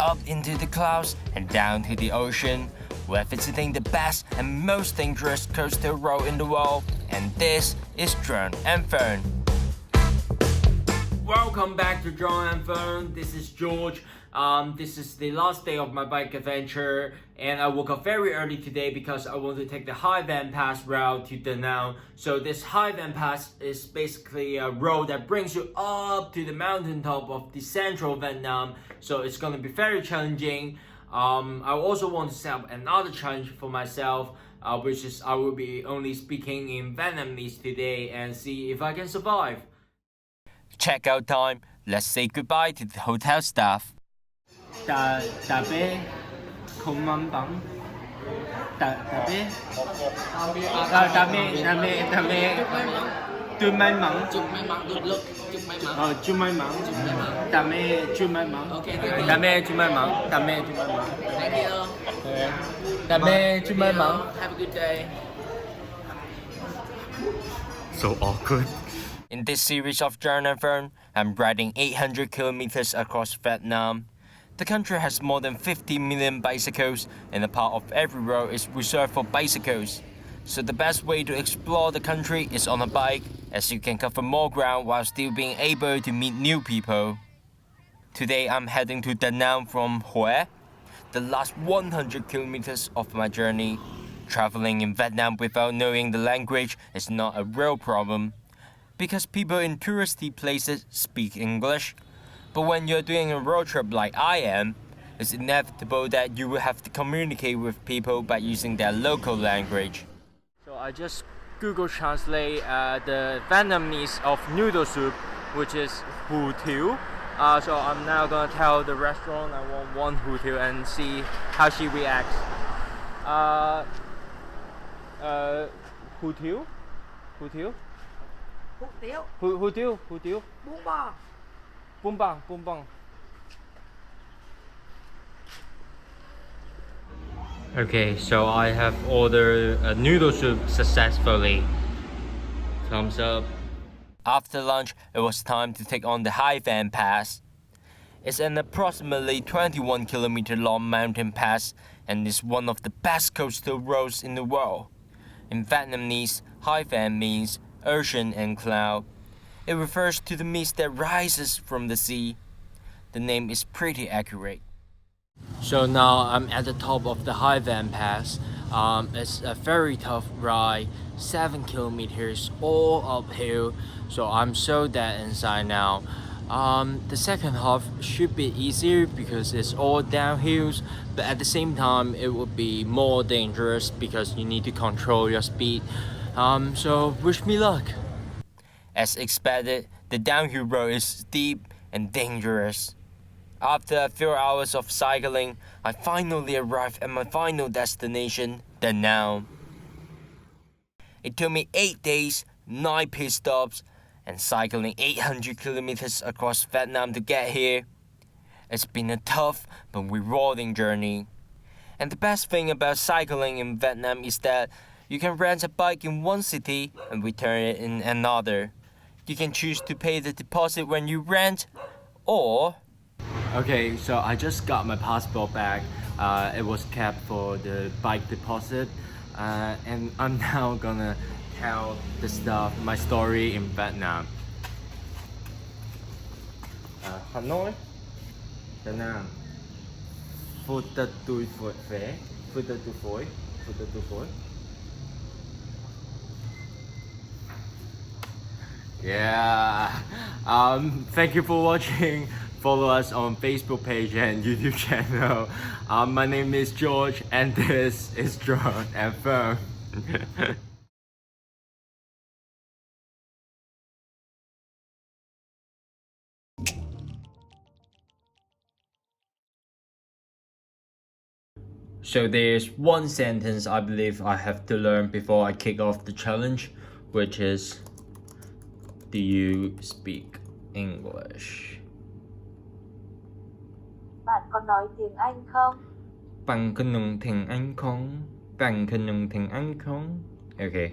up into the clouds and down to the ocean. We're visiting the best and most dangerous coastal road in the world, and this is Drone and Phone. Welcome back to Drone and Phone. This is George. This is the last day of my bike adventure, and I woke up very early today because I want to take the Hải Vân Pass route to Da Nang. So this Hải Vân Pass is basically a road that brings you up to the mountaintop of the central Vietnam. So it's going to be very challenging. I also want to set up another challenge for myself, which is I will be only speaking in Vietnamese today and see if I can survive. Checkout time. Let's say goodbye to the hotel staff. Tà bé không mắm bắn. Tà bé. Tà bé. Chúc may mắn. Chúc may mắn. Good luck. Chúc may mắn. Chúc may mắn. Chúc may mắn. Tà mê chúc may mắn. Okay. Tà mê chúc may mắn. Tà mê chúc may mắn. Thank you. Tà mê chúc may mắn. Have a good day. So awkward. In this series of Drone and Phone, I'm riding 800 kilometers across Vietnam. The country has more than 50 million bicycles, and a part of every road is reserved for bicycles. So the best way to explore the country is on a bike, as you can cover more ground while still being able to meet new people. Today I'm heading to Da Nang from Hue, the last 100 kilometers of my journey. Traveling in Vietnam without knowing the language is not a real problem, because people in touristy places speak English. But when you're doing a road trip like I am, it's inevitable that you will have to communicate with people by using their local language. So I just Google Translate the Vietnamese of noodle soup, which is hủ tiếu. So I'm now gonna tell the restaurant I want one hủ tiếu and see how she reacts. Hủ tiếu? Hủ tiếu? Hủ tiếu. Bún bò. Okay, so I have ordered a noodle soup successfully. Thumbs up. After lunch, it was time to take on the Hải Vân Pass. It's an approximately 21 kilometer long mountain pass and is one of the best coastal roads in the world. In Vietnamese, Hải Vân means ocean and cloud. It refers to the mist that rises from the sea. The name is pretty accurate. So now I'm at the top of the Hải Vân Pass. It's a very tough ride, 7 kilometers all uphill. So I'm so dead inside now. The second half should be easier because it's all downhills, but at the same time it will be more dangerous because you need to control your speed. So wish me luck. As expected, the downhill road is steep and dangerous. After a few hours of cycling, I finally arrived at my final destination, Da Nang. It took me 8 days, 9 pit stops, and cycling 800 kilometers across Vietnam to get here. It's been a tough but rewarding journey. And the best thing about cycling in Vietnam is that you can rent a bike in one city and return it in another. You can choose to pay the deposit when you rent, or... Okay, so I just got my passport back. It was kept for the bike deposit. And I'm now gonna tell my story in Vietnam. Hanoi, Da Nang. Phu ta tui vé, phu ta tu phối. Yeah. Thank you for watching. Follow us on Facebook page and YouTube channel. My name is George and this is Drone and Phone. So there's one sentence I believe I have to learn before I kick off the challenge, which is, do you speak English? Bạn có nói tiếng Anh không? Bạn có nói tiếng Anh không? Okay.